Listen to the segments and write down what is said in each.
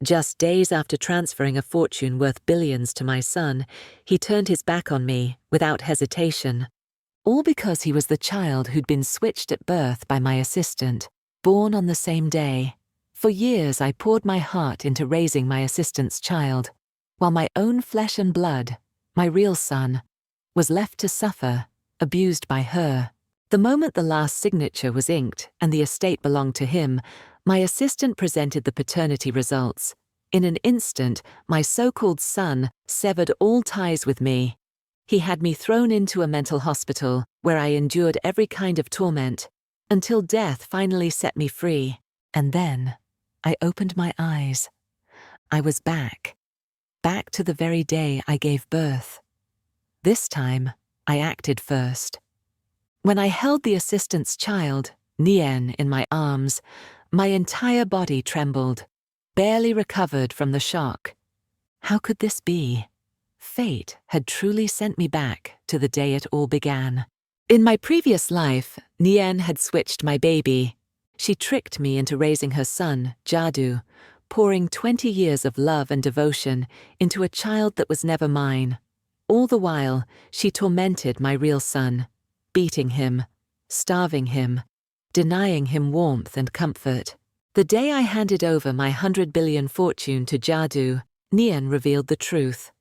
Just days after transferring a fortune worth billions to my son, he turned his back on me without hesitation. All because he was the child who'd been switched at birth by my assistant, born on the same day. For years I poured my heart into raising my assistant's child, while my own flesh and blood, my real son, was left to suffer, abused by her. The moment the last signature was inked and the estate belonged to him, my assistant presented the paternity results. In an instant, my so-called son severed all ties with me. He had me thrown into a mental hospital where I endured every kind of torment, until death finally set me free. And then, I opened my eyes. I was back to the very day I gave birth. This time, I acted first. When I held the assistant's child, Nien, in my arms, my entire body trembled, barely recovered from the shock. How could this be? Fate had truly sent me back to the day it all began. In my previous life, Nien had switched my baby. She tricked me into raising her son, Jadu, pouring 20 years of love and devotion into a child that was never mine. All the while, she tormented my real son, beating him, starving him, denying him warmth and comfort. The day I handed over my 100 billion fortune to Jadu, Nien revealed the truth.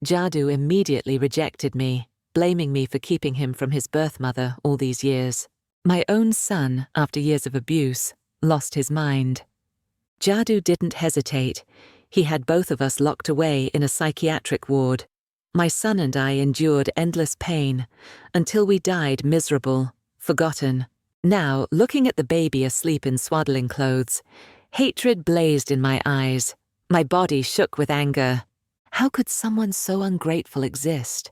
Jadu immediately rejected me, blaming me for keeping him from his birth mother all these years. My own son, after years of abuse, lost his mind. Jadu didn't hesitate. He had both of us locked away in a psychiatric ward. My son and I endured endless pain until we died miserable, forgotten. Now, looking at the baby asleep in swaddling clothes, hatred blazed in my eyes. My body shook with anger. How could someone so ungrateful exist?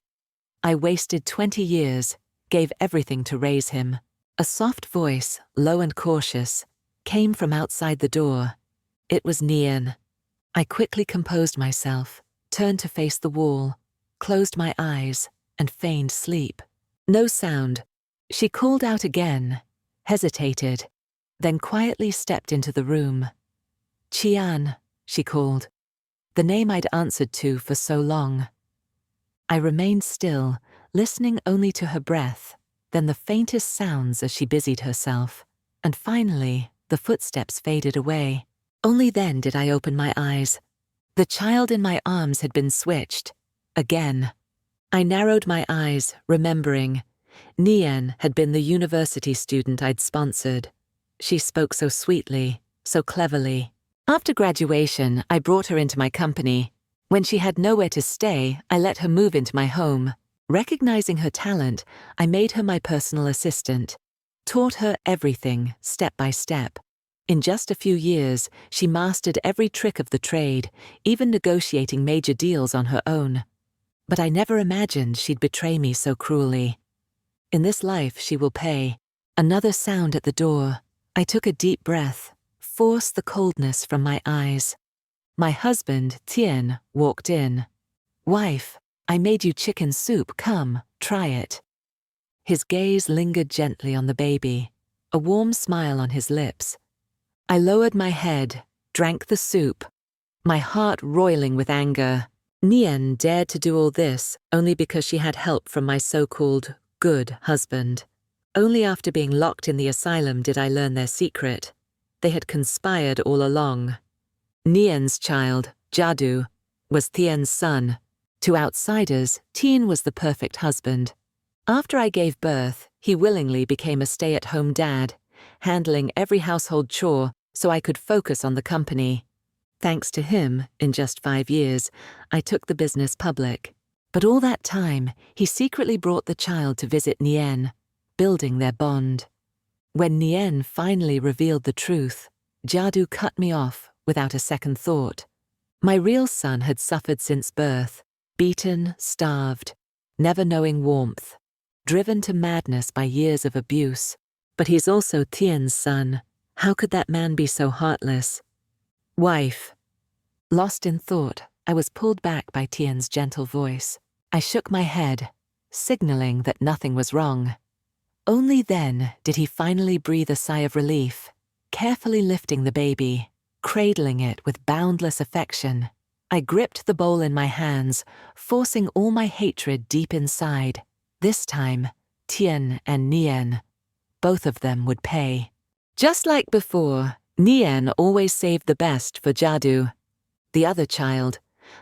I wasted 20 years, gave everything to raise him. A soft voice, low and cautious, came from outside the door. It was Nien. I quickly composed myself, turned to face the wall, closed my eyes, and feigned sleep. No sound. She called out again, hesitated, then quietly stepped into the room. Qian, she called, the name I'd answered to for so long. I remained still, listening only to her breath, then the faintest sounds as she busied herself, and finally the footsteps faded away. Only then did I open my eyes. The child in my arms had been switched. Again. I narrowed my eyes, remembering. Nien had been the university student I'd sponsored. She spoke so sweetly, so cleverly. After graduation, I brought her into my company. When she had nowhere to stay, I let her move into my home. Recognizing her talent, I made her my personal assistant. Taught her everything, step by step. In just a few years, she mastered every trick of the trade, even negotiating major deals on her own. But I never imagined she'd betray me so cruelly. In this life, she will pay. Another sound at the door. I took a deep breath, forced the coldness from my eyes. My husband, Tien, walked in. "Wife, I made you chicken soup. Come, try it." His gaze lingered gently on the baby, a warm smile on his lips. I lowered my head, drank the soup, my heart roiling with anger. Nien dared to do all this only because she had help from my so-called good husband. Only after being locked in the asylum did I learn their secret. They had conspired all along. Nien's child, Jadu, was Tien's son. To outsiders, Tien was the perfect husband. After I gave birth, he willingly became a stay-at-home dad, handling every household chore so I could focus on the company. Thanks to him, in just 5 years, I took the business public. But all that time, he secretly brought the child to visit Nien, building their bond. When Nien finally revealed the truth, Jadu cut me off without a second thought. My real son had suffered since birth, beaten, starved, never knowing warmth, driven to madness by years of abuse. But he's also Tien's son. How could that man be so heartless? "Wife." Lost in thought, I was pulled back by Tien's gentle voice. I shook my head, signaling that nothing was wrong. Only then did he finally breathe a sigh of relief, carefully lifting the baby. cradling it with boundless affection. I gripped the bowl in my hands, forcing all my hatred deep inside. This time, Tien and Nien, both of them would pay. Just like before, Nien always saved the best for Jadu. The other child,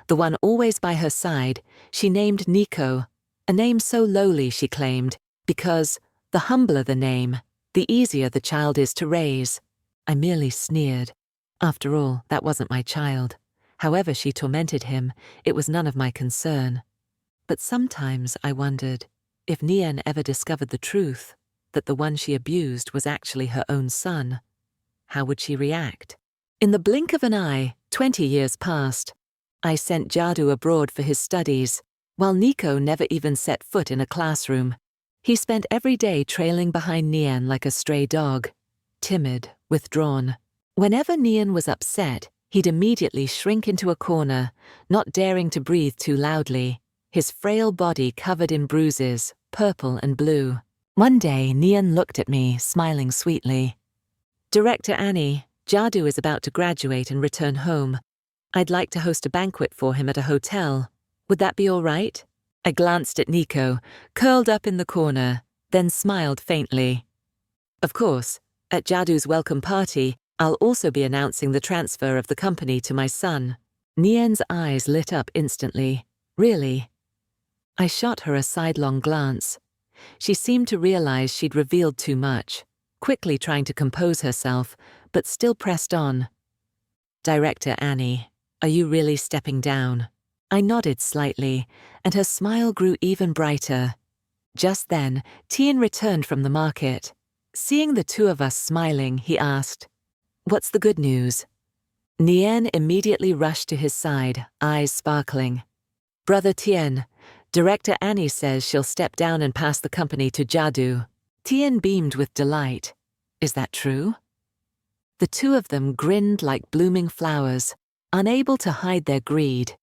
the one always by her side, she named Nico, a name so lowly, she claimed, because the humbler the name, the easier the child is to raise. I merely sneered. After all, that wasn't my child. However she tormented him, it was none of my concern. But sometimes I wondered if Nien ever discovered the truth, that the one she abused was actually her own son. How would she react? In the blink of an eye, 20 years passed. I sent Jadu abroad for his studies, while Nico never even set foot in a classroom. He spent every day trailing behind Nien like a stray dog, timid, withdrawn. Whenever Nien was upset, he'd immediately shrink into a corner, not daring to breathe too loudly, his frail body covered in bruises, purple and blue. One day, Nien looked at me, smiling sweetly. "Director Annie, Jadu is about to graduate and return home. I'd like to host a banquet for him at a hotel. Would that be all right?" I glanced at Nico, curled up in the corner, then smiled faintly. "Of course, at Jadu's welcome party, I'll also be announcing the transfer of the company to my son." Nien's eyes lit up instantly. "Really?" I shot her a sidelong glance. She seemed to realize she'd revealed too much, quickly trying to compose herself, but still pressed on. "Director Annie, are you really stepping down?" I nodded slightly, and her smile grew even brighter. Just then, Tien returned from the market. Seeing the two of us smiling, he asked, "What's the good news?" Nien immediately rushed to his side, eyes sparkling. "Brother Tien, Director Annie says she'll step down and pass the company to Jadu." Tien beamed with delight. "Is that true?" The two of them grinned like blooming flowers, unable to hide their greed.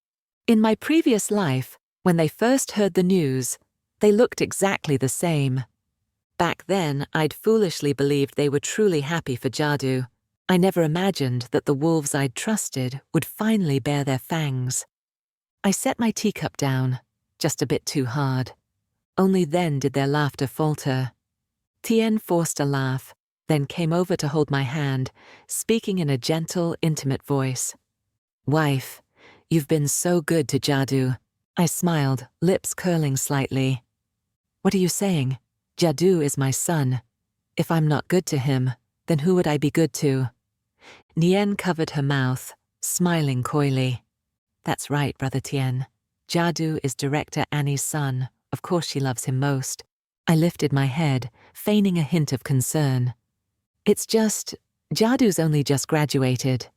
In my previous life, when they first heard the news, they looked exactly the same. Back then, I'd foolishly believed they were truly happy for Jadu. I never imagined that the wolves I'd trusted would finally bare their fangs. I set my teacup down, just a bit too hard. Only then did their laughter falter. Tien forced a laugh, then came over to hold my hand, speaking in a gentle, intimate voice. "Wife, you've been so good to Jadu." I smiled, lips curling slightly. "What are you saying? Jadu is my son. If I'm not good to him, then who would I be good to?" Nien covered her mouth, smiling coyly. "That's right, Brother Tien. Jadu is Director Annie's son. Of course she loves him most." I lifted my head, feigning a hint of concern. "It's just, Jadu's only just graduated.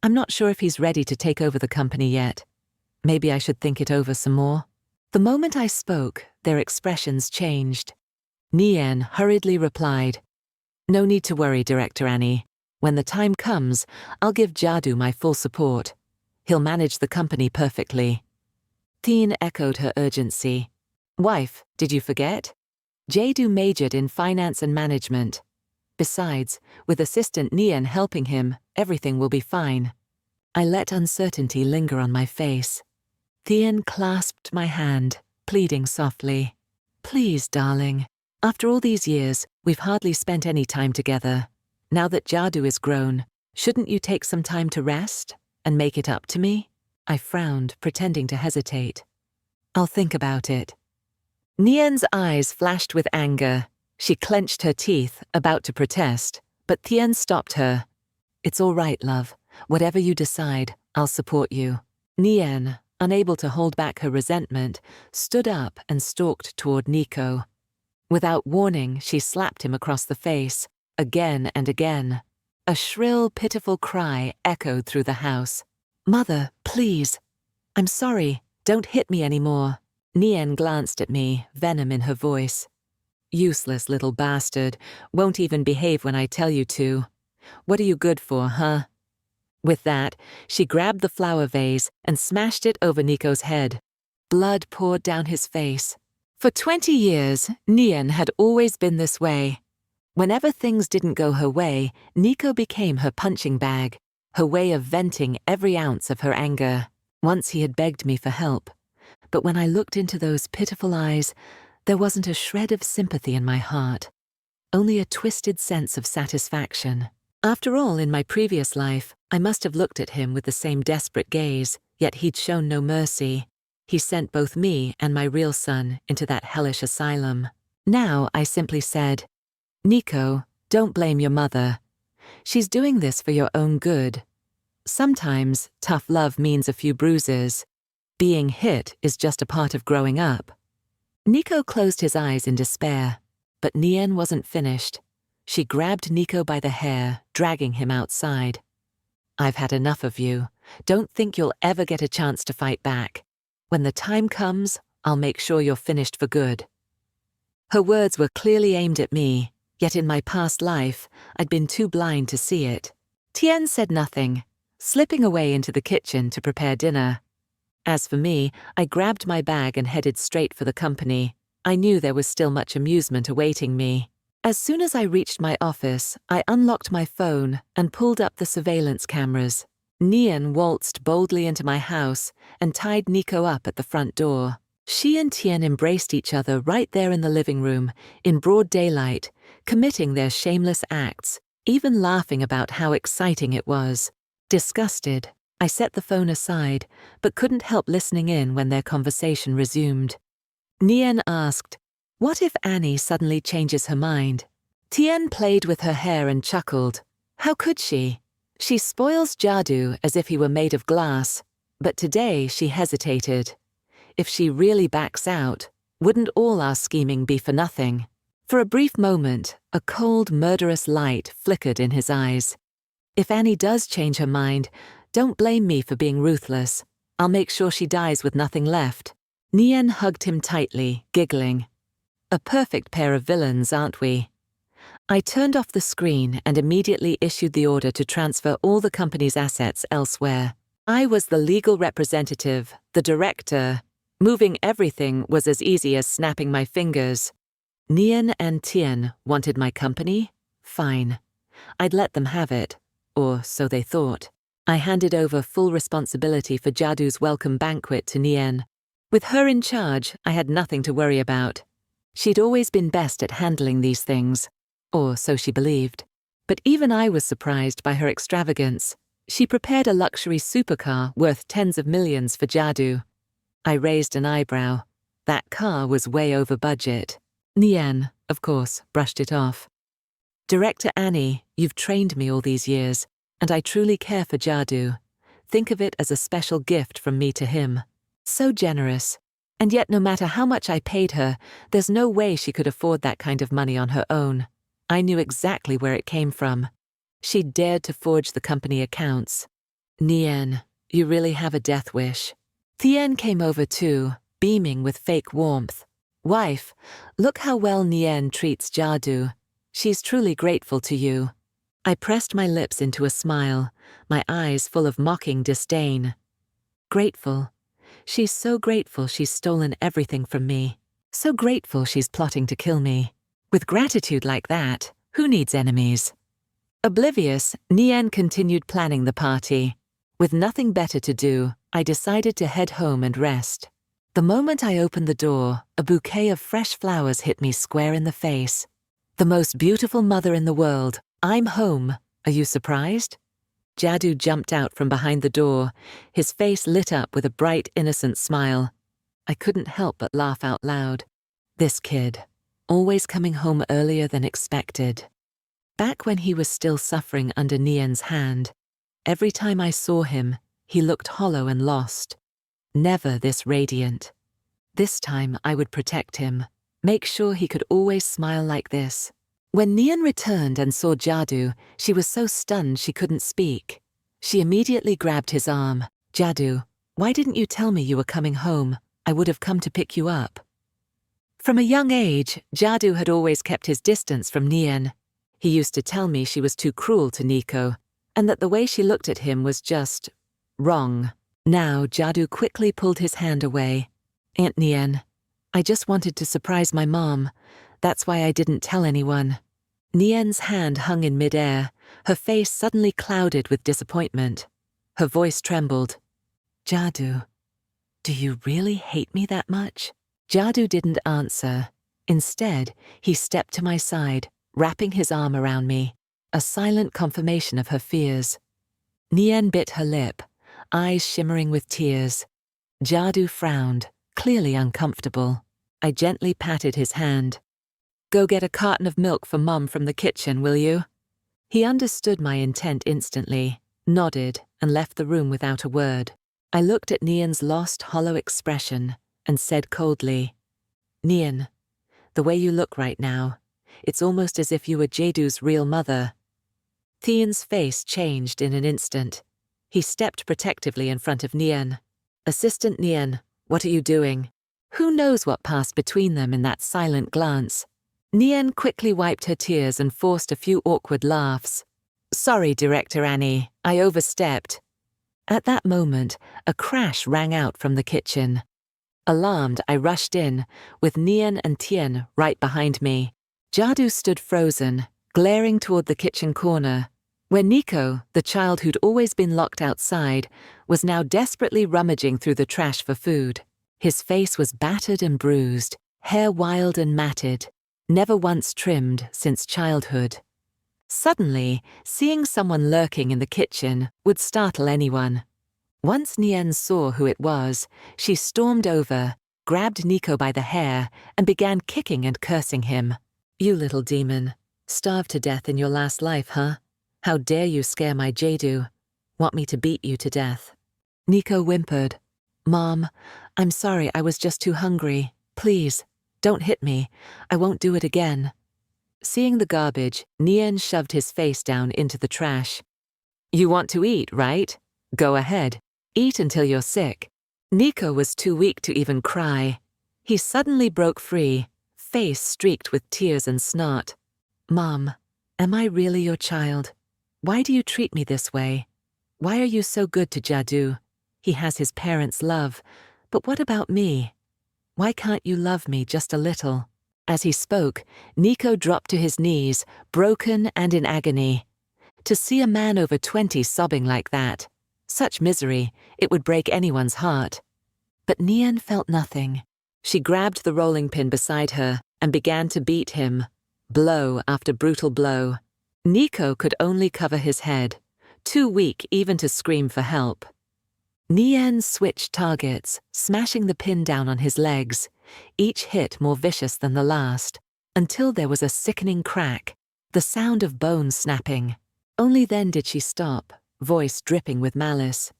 I'm not sure if he's ready to take over the company yet. Maybe I should think it over some more." The moment I spoke, their expressions changed. Nien hurriedly replied, "No need to worry, Director Annie. When the time comes, I'll give Jadu my full support. He'll manage the company perfectly." Tien echoed her urgency. "Wife, did you forget? Jadu majored in finance and management. Besides, with assistant Nien helping him, everything will be fine." I let uncertainty linger on my face. Tien clasped my hand, pleading softly. "Please, darling. After all these years, we've hardly spent any time together. Now that Jadu is grown, shouldn't you take some time to rest and make it up to me?" I frowned, pretending to hesitate. "I'll think about it." Nien's eyes flashed with anger. She clenched her teeth, about to protest, but Tien stopped her. "It's all right, love. Whatever you decide, I'll support you." Nien, unable to hold back her resentment, stood up and stalked toward Nico. Without warning, she slapped him across the face, again and again. A shrill, pitiful cry echoed through the house. "Mother, please. I'm sorry. Don't hit me anymore." Nien glanced at me, venom in her voice. "Useless little bastard. Won't even behave when I tell you to. What are you good for, huh?" With that, she grabbed the flower vase and smashed it over Nico's head. Blood poured down his face. For 20 years, Nien had always been this way. Whenever things didn't go her way, Nico became her punching bag. her way of venting every ounce of her anger. Once he had begged me for help, but when I looked into those pitiful eyes, there wasn't a shred of sympathy in my heart, only a twisted sense of satisfaction. After all, in my previous life, I must have looked at him with the same desperate gaze, yet he'd shown no mercy. He sent both me and my real son into that hellish asylum. Now I simply said, "Nico, don't blame your mother. She's doing this for your own good. Sometimes tough love means a few bruises. Being hit is just a part of growing up." Nico closed his eyes in despair, but Nien wasn't finished. She grabbed Nico by the hair, dragging him outside. "I've had enough of you. Don't think you'll ever get a chance to fight back. When the time comes, I'll make sure you're finished for good." Her words were clearly aimed at me, yet in my past life, I'd been too blind to see it. Tien said nothing, slipping away into the kitchen to prepare dinner. As for me, I grabbed my bag and headed straight for the company. I knew there was still much amusement awaiting me. As soon as I reached my office, I unlocked my phone and pulled up the surveillance cameras. Nien waltzed boldly into my house and tied Nico up at the front door. She and Tien embraced each other right there in the living room, in broad daylight, committing their shameless acts, even laughing about how exciting it was. Disgusted, I set the phone aside, but couldn't help listening in when their conversation resumed. Nien asked, "What if Annie suddenly changes her mind?" Tien played with her hair and chuckled. How could she? She spoils Jadu as if he were made of glass, but today she hesitated. If she really backs out, wouldn't all our scheming be for nothing? For a brief moment, a cold, murderous light flickered in his eyes. If Annie does change her mind, don't blame me for being ruthless. I'll make sure she dies with nothing left. Nien hugged him tightly, giggling. A perfect pair of villains, aren't we? I turned off the screen and immediately issued the order to transfer all the company's assets elsewhere. I was the legal representative, the director. Moving everything was as easy as snapping my fingers. Nien and Tien wanted my company? Fine. I'd let them have it, or so they thought. I handed over full responsibility for Jadu's welcome banquet to Nien. With her in charge, I had nothing to worry about. She'd always been best at handling these things, or so she believed. But even I was surprised by her extravagance. She prepared a luxury supercar worth tens of millions for Jadu. I raised an eyebrow. That car was way over budget. Nien, of course, brushed it off. "Director Annie, you've trained me all these years, and I truly care for Jadu. Think of it as a special gift from me to him." So generous. And yet no matter how much I paid her, there's no way she could afford that kind of money on her own. I knew exactly where it came from. She dared to forge the company accounts. "Nien, you really have a death wish." Tien came over too, beaming with fake warmth. "Wife, look how well Nien treats Jadu. She's truly grateful to you." I pressed my lips into a smile, my eyes full of mocking disdain. Grateful. She's so grateful she's stolen everything from me. So grateful she's plotting to kill me. With gratitude like that, who needs enemies? Oblivious, Nien continued planning the party. With nothing better to do, I decided to head home and rest. The moment I opened the door, a bouquet of fresh flowers hit me square in the face. "The most beautiful mother in the world. I'm home. Are you surprised?" Jadu jumped out from behind the door, his face lit up with a bright, innocent smile. I couldn't help but laugh out loud. This kid, always coming home earlier than expected. Back when he was still suffering under Nien's hand, every time I saw him, he looked hollow and lost. Never this radiant. This time I would protect him, make sure he could always smile like this. When Nien returned and saw Jadu, she was so stunned she couldn't speak. She immediately grabbed his arm. "Jadu, why didn't you tell me you were coming home? I would have come to pick you up." From a young age, Jadu had always kept his distance from Nien. He used to tell me she was too cruel to Nico, and that the way she looked at him was just wrong. Now Jadu quickly pulled his hand away. "Aunt Nien, I just wanted to surprise my mom. That's why I didn't tell anyone." Nien's hand hung in midair, her face suddenly clouded with disappointment. Her voice trembled. Jadu, do you really hate me that much? Jadu didn't answer. Instead, he stepped to my side, wrapping his arm around me, a silent confirmation of her fears. Nien bit her lip, eyes shimmering with tears. Jadu frowned, clearly uncomfortable. I gently patted his hand. Go get a carton of milk for Mum from the kitchen, will you? He understood my intent instantly, nodded, and left the room without a word. I looked at Nien's lost, hollow expression and said coldly, Nien, the way you look right now, it's almost as if you were Jadu's real mother. Tien's face changed in an instant. He stepped protectively in front of Nien. Assistant Nien, what are you doing? Who knows what passed between them in that silent glance? Nien quickly wiped her tears and forced a few awkward laughs. Sorry, Director Annie, I overstepped. At that moment, a crash rang out from the kitchen. Alarmed, I rushed in, with Nien and Tien right behind me. Jadu stood frozen, glaring toward the kitchen corner, where Nico, the child who'd always been locked outside, was now desperately rummaging through the trash for food. His face was battered and bruised, hair wild and matted, never once trimmed since childhood. Suddenly, seeing someone lurking in the kitchen would startle anyone. Once Nien saw who it was, she stormed over, grabbed Nico by the hair, and began kicking and cursing him. You little demon, starved to death in your last life, huh? How dare you scare my Jadu? Want me to beat you to death? Nico whimpered. Mom, I'm sorry, I was just too hungry. Please, don't hit me. I won't do it again. Seeing the garbage, Nien shoved his face down into the trash. You want to eat, right? Go ahead. Eat until you're sick. Nico was too weak to even cry. He suddenly broke free, face streaked with tears and snot. Mom, am I really your child? Why do you treat me this way? Why are you so good to Jadu? He has his parents' love, but what about me? Why can't you love me just a little? As he spoke, Nico dropped to his knees, broken and in agony. To see a man over 20 sobbing like that, such misery, it would break anyone's heart. But Nien felt nothing. She grabbed the rolling pin beside her and began to beat him, blow after brutal blow. Nico could only cover his head, too weak even to scream for help. Nien switched targets, smashing the pin down on his legs, each hit more vicious than the last, until there was a sickening crack, the sound of bones snapping. Only then did she stop, voice dripping with malice.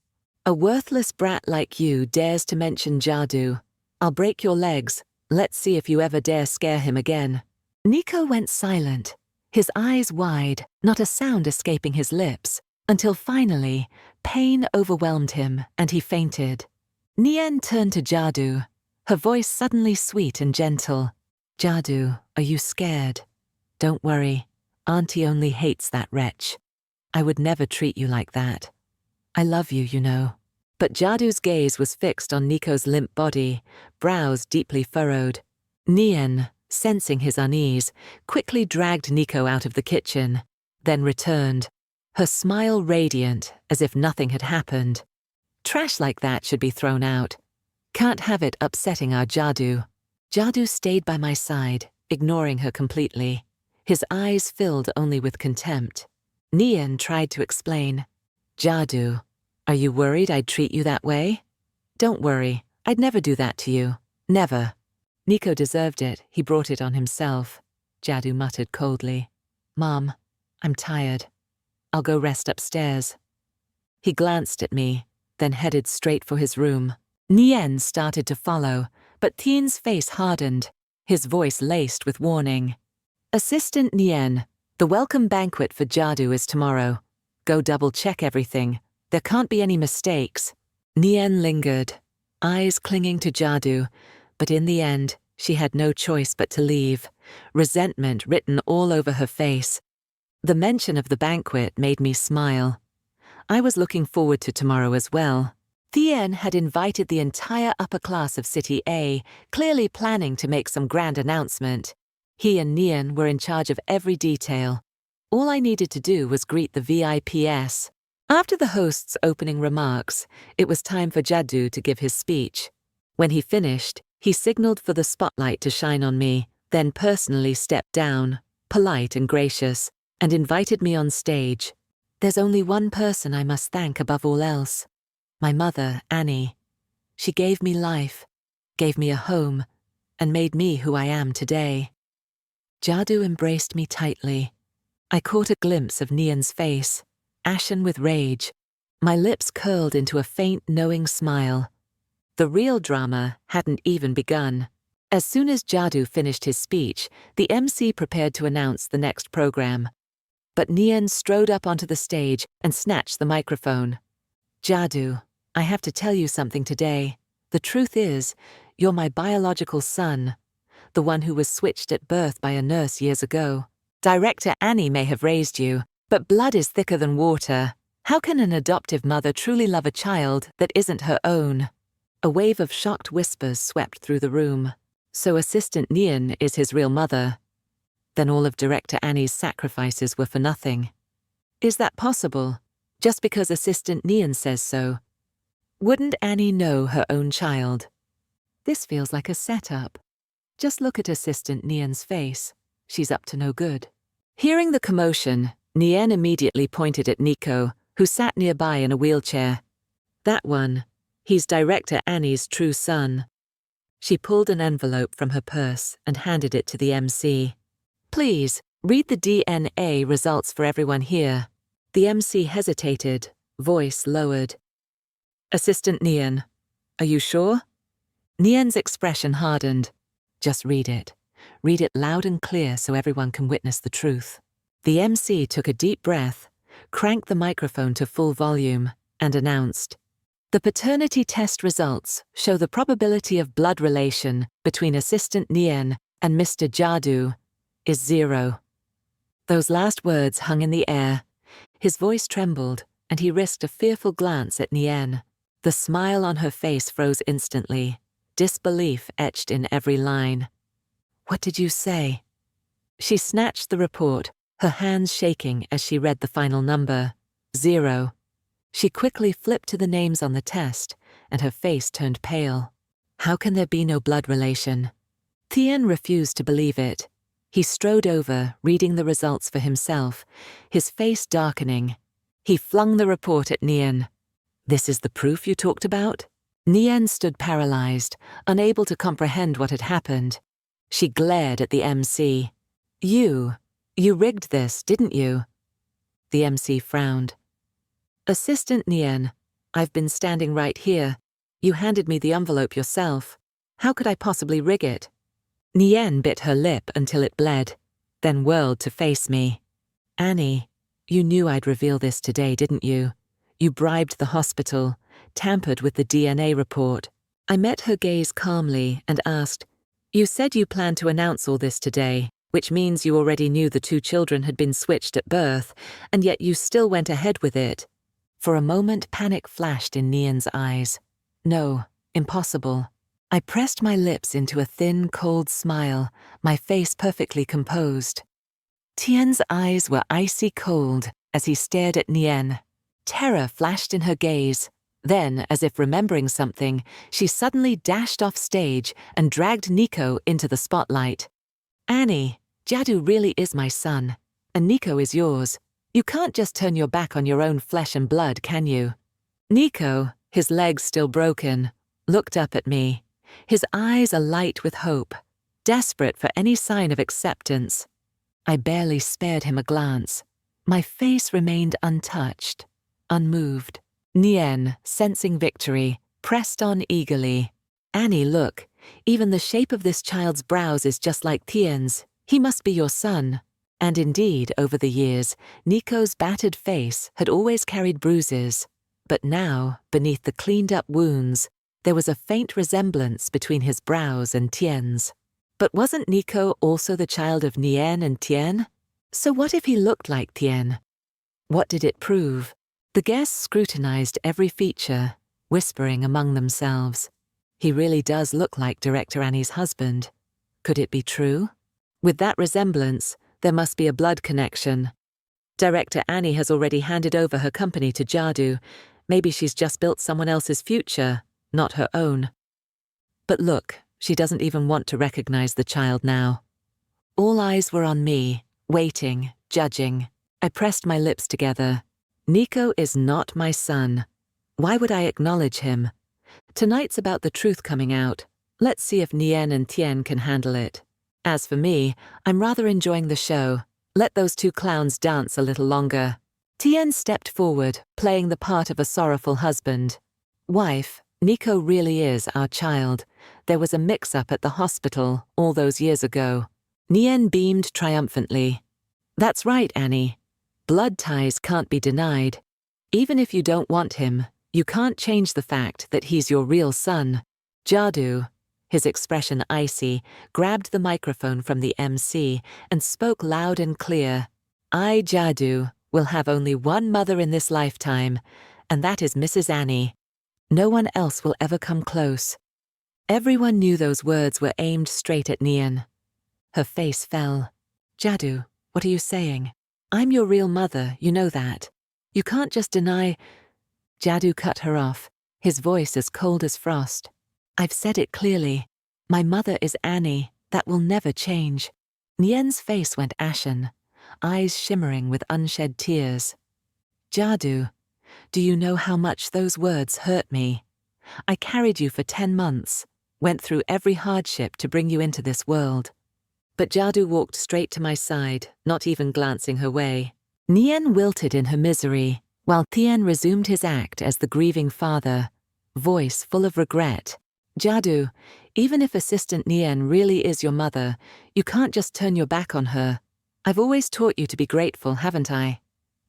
A worthless brat like you dares to mention Jadu. I'll break your legs. Let's see if you ever dare scare him again. Nico went silent, his eyes wide, not a sound escaping his lips, until finally, pain overwhelmed him and he fainted. Nien turned to Jadu, her voice suddenly sweet and gentle. Jadu, are you scared? Don't worry, Auntie only hates that wretch. I would never treat you like that. I love you, you know. But Jadu's gaze was fixed on Nico's limp body, brows deeply furrowed. Nien, sensing his unease, quickly dragged Nico out of the kitchen, then returned, her smile radiant as if nothing had happened. Trash like that should be thrown out. Can't have it upsetting our Jadu. Jadu stayed by my side, ignoring her completely, his eyes filled only with contempt. Nien tried to explain. Jadu, are you worried I'd treat you that way? Don't worry, I'd never do that to you. Never. Nico deserved it, he brought it on himself. Jadu muttered coldly. Mom, I'm tired. I'll go rest upstairs. He glanced at me, then headed straight for his room. Nien started to follow, but Tien's face hardened, his voice laced with warning. Assistant Nien, the welcome banquet for Jadu is tomorrow. Go double-check everything. There can't be any mistakes. Nien lingered, eyes clinging to Jadu, but in the end, she had no choice but to leave, resentment written all over her face. The mention of the banquet made me smile. I was looking forward to tomorrow as well. Tien had invited the entire upper class of City A, clearly planning to make some grand announcement. He and Nian were in charge of every detail. All I needed to do was greet the VIPs. After the host's opening remarks, it was time for Jadu to give his speech. When he finished, he signaled for the spotlight to shine on me, then personally stepped down, polite and gracious, and invited me on stage. There's only one person I must thank above all else. My mother, Annie. She gave me life, gave me a home, and made me who I am today. Jadu embraced me tightly. I caught a glimpse of Nian's face, ashen with rage. My lips curled into a faint, knowing smile. The real drama hadn't even begun. As soon as Jadu finished his speech, the MC prepared to announce the next program. But Nian strode up onto the stage and snatched the microphone. Jadu, I have to tell you something today. The truth is, you're my biological son, the one who was switched at birth by a nurse years ago. Director Annie may have raised you, but blood is thicker than water. How can an adoptive mother truly love a child that isn't her own? A wave of shocked whispers swept through the room. So Assistant Nian is his real mother. Then all of Director Annie's sacrifices were for nothing. Is that possible? Just because Assistant Nian says so? Wouldn't Annie know her own child? This feels like a setup. Just look at Assistant Nian's face. She's up to no good. Hearing the commotion, Nian immediately pointed at Nico, who sat nearby in a wheelchair. That one. He's Director Annie's true son. She pulled an envelope from her purse and handed it to the MC. Please, read the DNA results for everyone here. The MC hesitated, voice lowered. Assistant Nian, are you sure? Nian's expression hardened. Just read it. Read it loud and clear so everyone can witness the truth. The MC took a deep breath, cranked the microphone to full volume, and announced, the paternity test results show the probability of blood relation between Assistant Nian and Mr. Jadu is 0. Those last words hung in the air. His voice trembled, and he risked a fearful glance at Nian. The smile on her face froze instantly, disbelief etched in every line. What did you say? She snatched the report, her hands shaking as she read the final number, 0. She quickly flipped to the names on the test, and her face turned pale. How can there be no blood relation? Tian refused to believe it. He strode over, reading the results for himself, his face darkening. He flung the report at Nian. This is the proof you talked about? Nian stood paralyzed, unable to comprehend what had happened. She glared at the MC. You rigged this, didn't you? The MC frowned. Assistant Nian, I've been standing right here. You handed me the envelope yourself. How could I possibly rig it? Nian bit her lip until it bled, then whirled to face me. Annie, you knew I'd reveal this today, didn't you? You bribed the hospital, tampered with the DNA report. I met her gaze calmly and asked, you said you planned to announce all this today, which means you already knew the 2 children had been switched at birth, and yet you still went ahead with it. For a moment, panic flashed in Nian's eyes. No, impossible. I pressed my lips into a thin, cold smile, my face perfectly composed. Tian's eyes were icy cold as he stared at Nian. Terror flashed in her gaze. Then, as if remembering something, she suddenly dashed off stage and dragged Nico into the spotlight. Annie, Jadu really is my son, and Nico is yours. You can't just turn your back on your own flesh and blood, can you? Nico, his legs still broken, looked up at me, his eyes alight with hope, desperate for any sign of acceptance. I barely spared him a glance. My face remained untouched, unmoved. Nian, sensing victory, pressed on eagerly. Annie, look, even the shape of this child's brows is just like Tian's. He must be your son. And indeed, over the years, Nico's battered face had always carried bruises. But now, beneath the cleaned-up wounds, there was a faint resemblance between his brows and Tian's. But wasn't Nico also the child of Nian and Tian? So what if he looked like Tian? What did it prove? The guests scrutinized every feature, whispering among themselves. He really does look like Director Annie's husband. Could it be true? With that resemblance, there must be a blood connection. Director Annie has already handed over her company to Jadu. Maybe she's just built someone else's future, not her own. But look, she doesn't even want to recognize the child now. All eyes were on me, waiting, judging. I pressed my lips together. Nico is not my son. Why would I acknowledge him? Tonight's about the truth coming out. Let's see if Nien and Tien can handle it. As for me, I'm rather enjoying the show. Let those two clowns dance a little longer. Tien stepped forward, playing the part of a sorrowful husband. Wife, Nico really is our child. There was a mix-up at the hospital all those years ago. Nien beamed triumphantly. That's right, Annie. Blood ties can't be denied. Even if you don't want him, you can't change the fact that he's your real son. Jadu, his expression icy, grabbed the microphone from the MC and spoke loud and clear. I, Jadu, will have only one mother in this lifetime, and that is Mrs. Annie. No one else will ever come close. Everyone knew those words were aimed straight at Nien. Her face fell. Jadu, what are you saying? I'm your real mother, you know that. You can't just deny... Jadu cut her off, his voice as cold as frost. I've said it clearly. My mother is Annie. That will never change. Nien's face went ashen, eyes shimmering with unshed tears. Jadu, do you know how much those words hurt me? I carried you for 10 months, went through every hardship to bring you into this world. But Jadu walked straight to my side, not even glancing her way. Nien wilted in her misery, while Tien resumed his act as the grieving father, voice full of regret. Jadu, even if Assistant Nien really is your mother, you can't just turn your back on her. I've always taught you to be grateful, haven't I?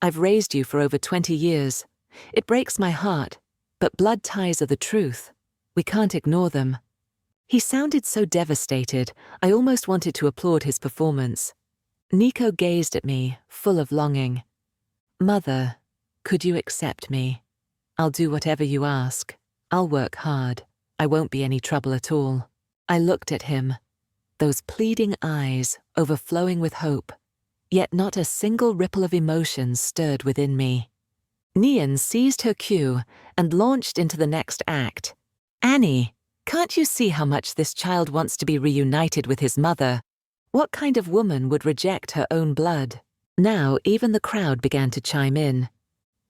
I've raised you for over 20 years. It breaks my heart, but blood ties are the truth. We can't ignore them. He sounded so devastated, I almost wanted to applaud his performance. Nico gazed at me, full of longing. Mother, could you accept me? I'll do whatever you ask. I'll work hard. I won't be any trouble at all. I looked at him, those pleading eyes overflowing with hope, yet not a single ripple of emotion stirred within me. Nien seized her cue and launched into the next act. Annie, can't you see how much this child wants to be reunited with his mother? What kind of woman would reject her own blood? Now even the crowd began to chime in.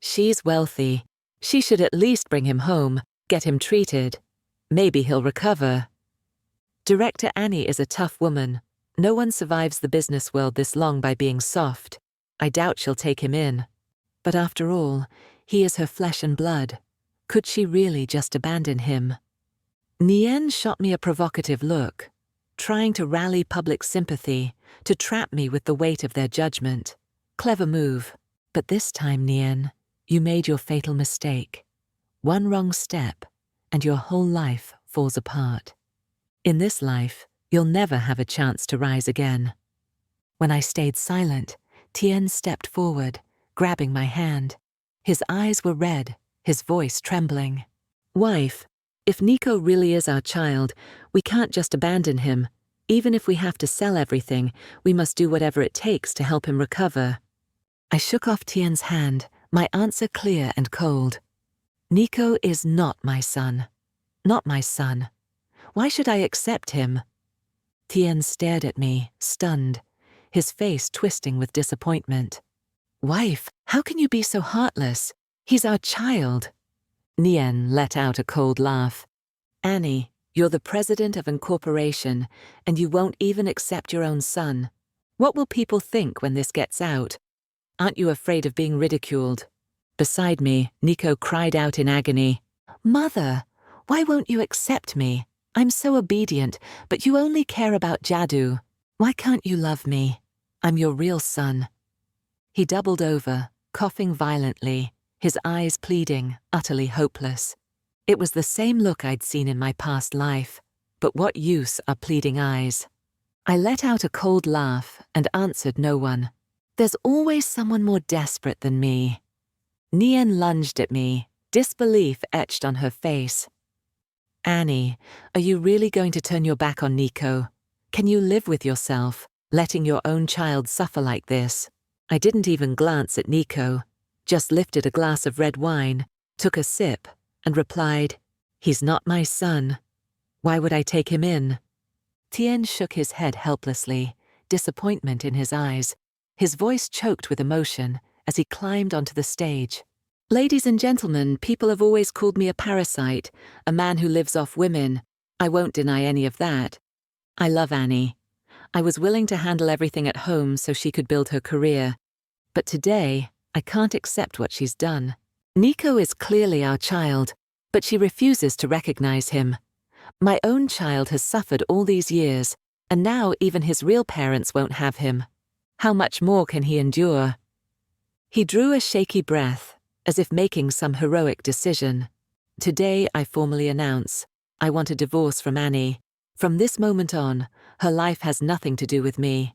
She's wealthy. She should at least bring him home, get him treated. Maybe he'll recover. Director Annie is a tough woman. No one survives the business world this long by being soft. I doubt she'll take him in. But after all, he is her flesh and blood. Could she really just abandon him? Nien shot me a provocative look, trying to rally public sympathy, to trap me with the weight of their judgment. Clever move. But this time, Nien, you made your fatal mistake. One wrong step, and your whole life falls apart. In this life, you'll never have a chance to rise again. When I stayed silent, Tien stepped forward, grabbing my hand. His eyes were red, his voice trembling. Wife, if Nico really is our child, we can't just abandon him. Even if we have to sell everything, we must do whatever it takes to help him recover. I shook off Tien's hand, my answer clear and cold. Nico is not my son. Not my son. Why should I accept him? Tien stared at me, stunned, his face twisting with disappointment. Wife, how can you be so heartless? He's our child. Nien let out a cold laugh. Annie, you're the president of an corporation, and you won't even accept your own son. What will people think when this gets out? Aren't you afraid of being ridiculed? Beside me, Nico cried out in agony. Mother, why won't you accept me? I'm so obedient, but you only care about Jadu. Why can't you love me? I'm your real son. He doubled over, coughing violently, his eyes pleading, utterly hopeless. It was the same look I'd seen in my past life, but what use are pleading eyes? I let out a cold laugh and answered no one. There's always someone more desperate than me. Nien lunged at me, disbelief etched on her face. Annie, are you really going to turn your back on Nico? Can you live with yourself? letting your own child suffer like this. I didn't even glance at Nico, just lifted a glass of red wine, took a sip, and replied, "He's not my son. Why would I take him in?" Tien shook his head helplessly, disappointment in his eyes. His voice choked with emotion as he climbed onto the stage. "Ladies and gentlemen, people have always called me a parasite, a man who lives off women. I won't deny any of that. I love Annie. I was willing to handle everything at home so she could build her career. But today, I can't accept what she's done. Nico is clearly our child, but she refuses to recognize him. My own child has suffered all these years, and now even his real parents won't have him. How much more can he endure?" He drew a shaky breath, as if making some heroic decision. "Today I formally announce, I want a divorce from Annie. From this moment on, her life has nothing to do with me."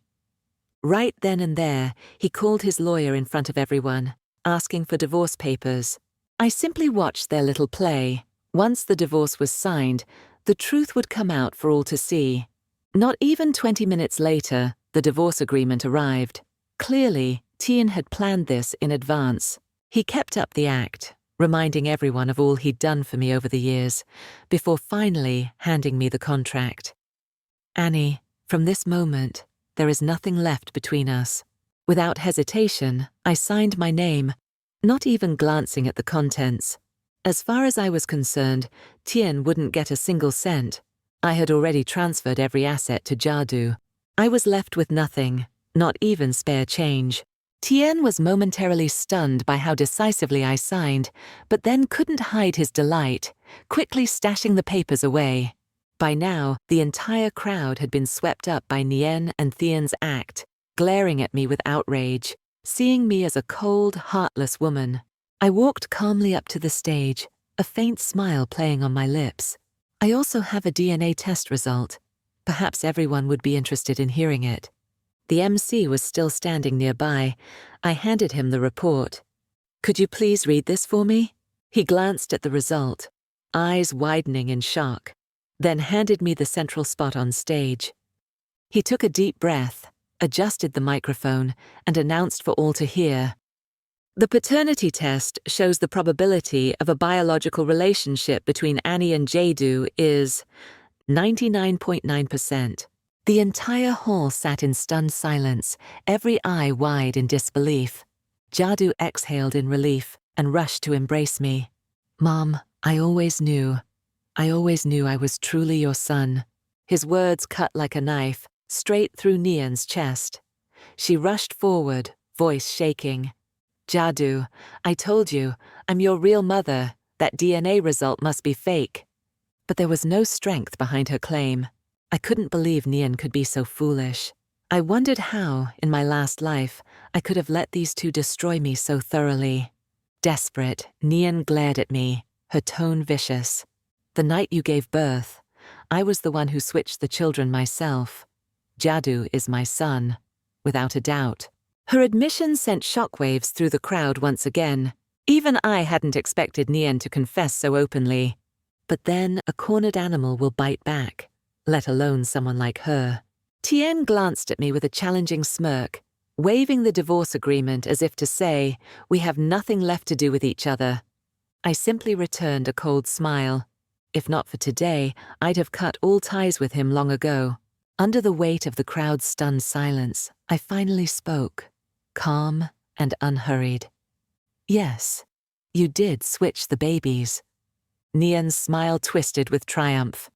Right then and there, he called his lawyer in front of everyone, asking for divorce papers. I simply watched their little play. Once the divorce was signed, the truth would come out for all to see. Not even 20 minutes later, the divorce agreement arrived. Clearly, Tien had planned this in advance. He kept up the act, reminding everyone of all he'd done for me over the years, before finally handing me the contract. "Annie, from this moment, there is nothing left between us." Without hesitation, I signed my name, not even glancing at the contents. As far as I was concerned, Tien wouldn't get a single cent. I had already transferred every asset to Jadu. I was left with nothing, not even spare change. Tien was momentarily stunned by how decisively I signed, but then couldn't hide his delight, quickly stashing the papers away. By now, the entire crowd had been swept up by Nien and Thien's act, glaring at me with outrage, seeing me as a cold, heartless woman. I walked calmly up to the stage, a faint smile playing on my lips. "I also have a DNA test result. Perhaps everyone would be interested in hearing it." The MC was still standing nearby. I handed him the report. "Could you please read this for me?" He glanced at the result, eyes widening in shock, then handed me the central spot on stage. He took a deep breath, adjusted the microphone, and announced for all to hear. "The paternity test shows the probability of a biological relationship between Annie and Jadu is 99.9%. The entire hall sat in stunned silence, every eye wide in disbelief. Jadu exhaled in relief and rushed to embrace me. "Mom, I always knew I was truly your son." His words cut like a knife, straight through Nian's chest. She rushed forward, voice shaking. "Jadu, I told you, I'm your real mother. That DNA result must be fake." But there was no strength behind her claim. I couldn't believe Nian could be so foolish. I wondered how, in my last life, I could have let these two destroy me so thoroughly. Desperate, Nian glared at me, her tone vicious. "The night you gave birth, I was the one who switched the children myself. Jadu is my son, without a doubt." Her admission sent shockwaves through the crowd once again. Even I hadn't expected Nian to confess so openly. But then a cornered animal will bite back, let alone someone like her. Tien glanced at me with a challenging smirk, waving the divorce agreement as if to say, "We have nothing left to do with each other." I simply returned a cold smile. If not for today, I'd have cut all ties with him long ago. Under the weight of the crowd's stunned silence, I finally spoke, calm and unhurried. "Yes, you did switch the babies." Nian's smile twisted with triumph.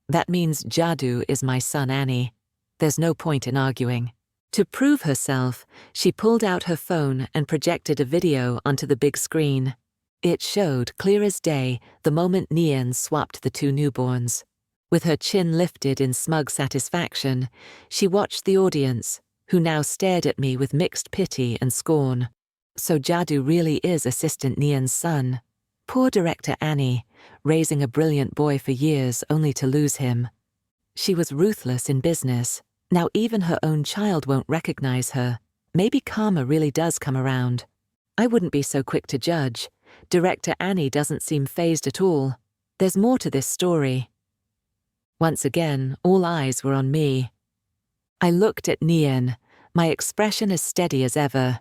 "That means Jadu is my son Annie. There's no point in arguing." To prove herself, she pulled out her phone and projected a video onto the big screen. It showed, clear as day, the moment Nian swapped the two newborns. With her chin lifted in smug satisfaction, she watched the audience, who now stared at me with mixed pity and scorn. So Jadu really is Assistant Nian's son. Poor director Annie, raising a brilliant boy for years only to lose him. She was ruthless in business. Now even her own child won't recognize her. Maybe karma really does come around. I wouldn't be so quick to judge. Director Annie doesn't seem fazed at all. There's more to this story. Once again, all eyes were on me. I looked at Nien, my expression as steady as ever.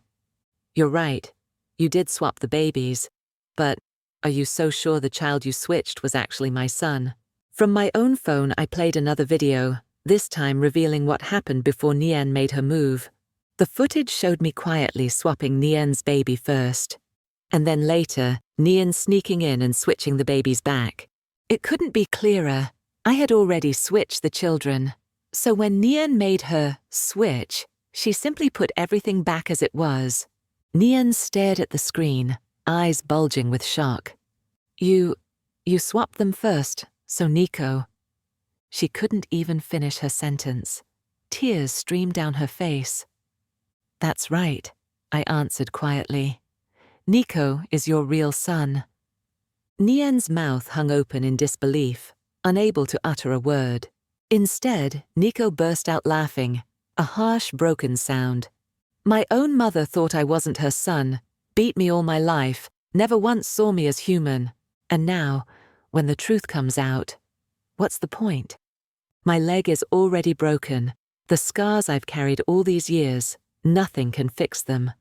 You're right. You did swap the babies. But are you so sure the child you switched was actually my son? From my own phone, I played another video, this time revealing what happened before Nien made her move. The footage showed me quietly swapping Nien's baby first. And then later, Nien sneaking in and switching the babies back. It couldn't be clearer. I had already switched the children. So when Nien made her switch, she simply put everything back as it was. Nien stared at the screen, eyes bulging with shock. You swapped them first, so Nico. She couldn't even finish her sentence. Tears streamed down her face. That's right, I answered quietly. Nico is your real son. Nien's mouth hung open in disbelief, unable to utter a word. Instead, Nico burst out laughing, a harsh, broken sound. My own mother thought I wasn't her son, beat me all my life, never once saw me as human. And now, when the truth comes out, what's the point? My leg is already broken. The scars I've carried all these years, nothing can fix them.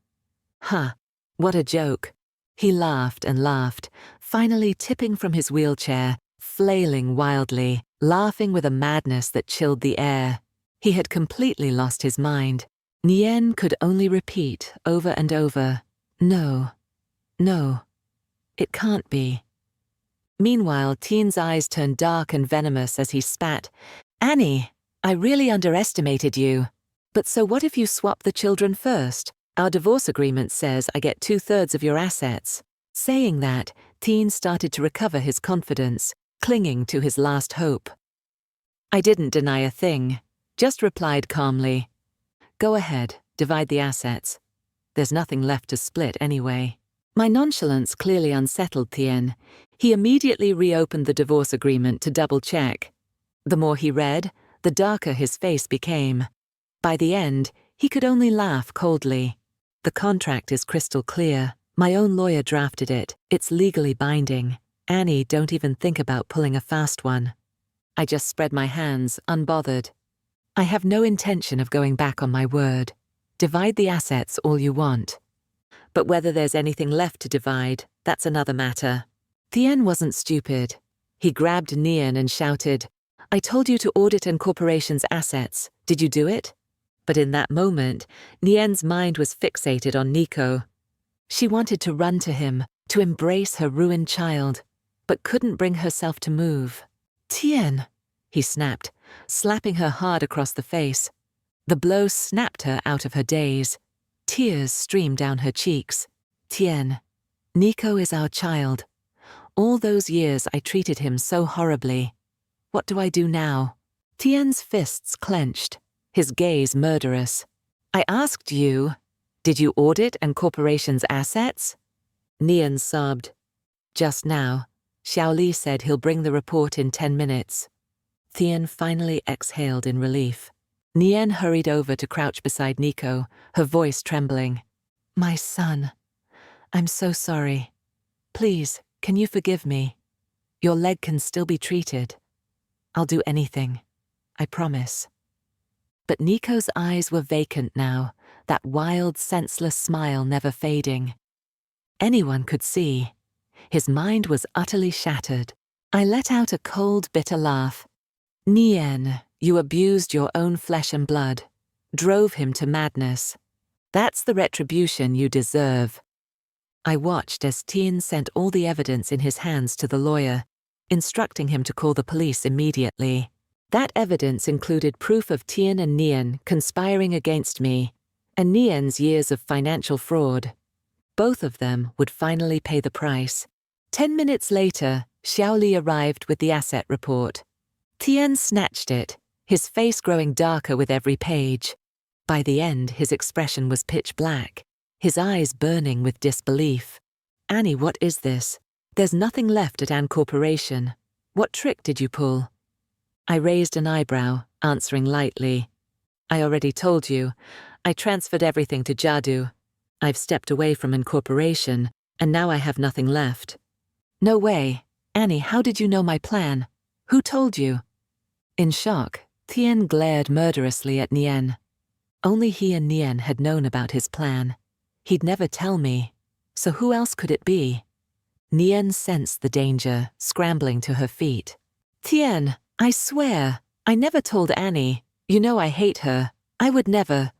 Ha, what a joke. He laughed and laughed, finally tipping from his wheelchair, flailing wildly, laughing with a madness that chilled the air. He had completely lost his mind. Nien could only repeat over and over, "No, no, it can't be." Meanwhile, Tien's eyes turned dark and venomous as he spat. "Annie, I really underestimated you. But so what if you swap the children first? Our divorce agreement says I get 2/3 of your assets." Saying that, Tien started to recover his confidence, clinging to his last hope. I didn't deny a thing, just replied calmly, "Go ahead, divide the assets. There's nothing left to split anyway." My nonchalance clearly unsettled Tien. He immediately reopened the divorce agreement to double-check. The more he read, the darker his face became. By the end, he could only laugh coldly. "The contract is crystal clear. My own lawyer drafted it. It's legally binding. Annie, don't even think about pulling a fast one." I just spread my hands, unbothered. "I have no intention of going back on my word. Divide the assets all you want. But whether there's anything left to divide, that's another matter." Tien wasn't stupid. He grabbed Nien and shouted, "I told you to audit an corporation's assets. Did you do it?" But in that moment, Nien's mind was fixated on Nico. She wanted to run to him, to embrace her ruined child, but couldn't bring herself to move. "Tien," he snapped, slapping her hard across the face. The blow snapped her out of her daze. Tears streamed down her cheeks. "Tien, Nico is our child. All those years I treated him so horribly. What do I do now?" Tien's fists clenched, his gaze murderous. "I asked you, did you audit an corporation's assets?" Nien sobbed. "Just now, Xiaoli said he'll bring the report in 10 minutes. Tien finally exhaled in relief. Nien hurried over to crouch beside Nico, her voice trembling. "My son, I'm so sorry. Please, can you forgive me? Your leg can still be treated. I'll do anything. I promise." But Nico's eyes were vacant now, that wild, senseless smile never fading. Anyone could see. His mind was utterly shattered. I let out a cold, bitter laugh. "Nien, you abused your own flesh and blood, drove him to madness. That's the retribution you deserve." I watched as Tien sent all the evidence in his hands to the lawyer, instructing him to call the police immediately. That evidence included proof of Tien and Nien conspiring against me, and Nien's years of financial fraud. Both of them would finally pay the price. 10 minutes later, Xiaoli arrived with the asset report. Tien snatched it, his face growing darker with every page. By the end, his expression was pitch black, his eyes burning with disbelief. "Annie, what is this? There's nothing left at An Corporation. What trick did you pull?" I raised an eyebrow, answering lightly. "I already told you. I transferred everything to Jadu. I've stepped away from An Corporation, and now I have nothing left." "No way. Annie, how did you know my plan? Who told you?" In shock, Tien glared murderously at Nien. Only he and Nien had known about his plan. He'd never tell me, so who else could it be? Nien sensed the danger, scrambling to her feet. Tien, I swear, I never told Annie. You know I hate her. I would never.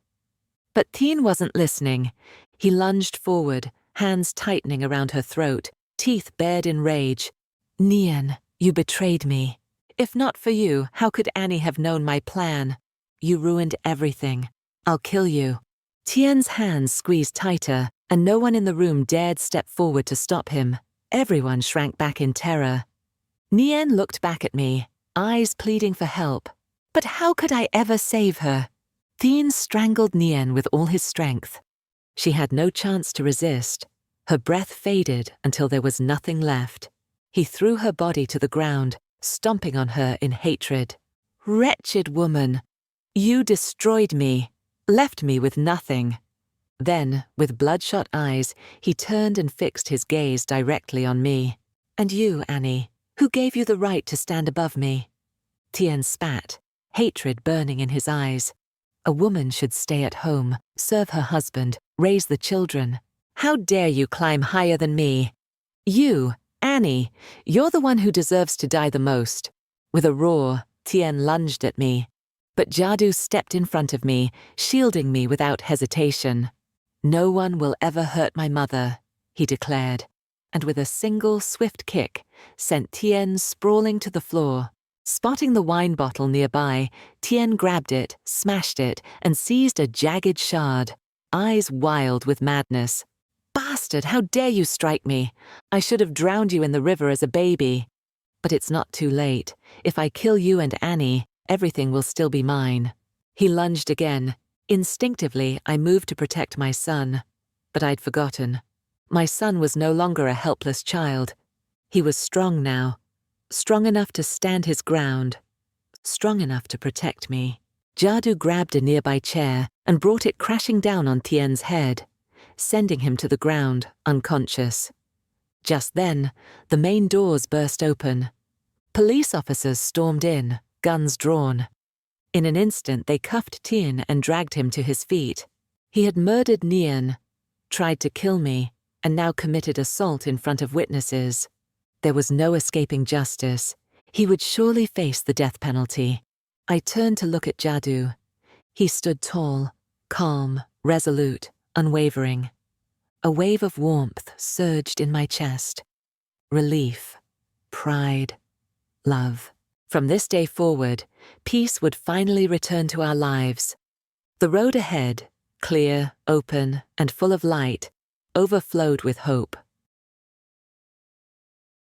But Tien wasn't listening. He lunged forward, hands tightening around her throat, teeth bared in rage. Nien, you betrayed me. If not for you, how could Annie have known my plan? You ruined everything. I'll kill you. Tien's hands squeezed tighter, and no one in the room dared step forward to stop him. Everyone shrank back in terror. Nien looked back at me, eyes pleading for help. But how could I ever save her? Tien strangled Nien with all his strength. She had no chance to resist. Her breath faded until there was nothing left. He threw her body to the ground, stomping on her in hatred. Wretched woman! You destroyed me, left me with nothing. Then, with bloodshot eyes, he turned and fixed his gaze directly on me. And you, Annie, who gave you the right to stand above me? Tien spat, hatred burning in his eyes. A woman should stay at home, serve her husband, raise the children. How dare you climb higher than me? You, Annie, you're the one who deserves to die the most. With a roar, Tien lunged at me. But Jadu stepped in front of me, shielding me without hesitation. No one will ever hurt my mother, he declared, and with a single swift kick, sent Tien sprawling to the floor. Spotting the wine bottle nearby, Tien grabbed it, smashed it, and seized a jagged shard, eyes wild with madness. Bastard, how dare you strike me? I should have drowned you in the river as a baby. But it's not too late. If I kill you and Annie, everything will still be mine. He lunged again. Instinctively, I moved to protect my son. But I'd forgotten. My son was no longer a helpless child. He was strong now. Strong enough to stand his ground. Strong enough to protect me. Jadu grabbed a nearby chair and brought it crashing down on Tien's head, sending him to the ground, unconscious. Just then, the main doors burst open. Police officers stormed in, guns drawn. In an instant, they cuffed Tien and dragged him to his feet. He had murdered Nien, tried to kill me, and now committed assault in front of witnesses. There was no escaping justice. He would surely face the death penalty. I turned to look at Jadu. He stood tall, calm, resolute, unwavering. A wave of warmth surged in my chest. Relief, pride, love. From this day forward, peace would finally return to our lives. The road ahead, clear, open, and full of light, overflowed with hope.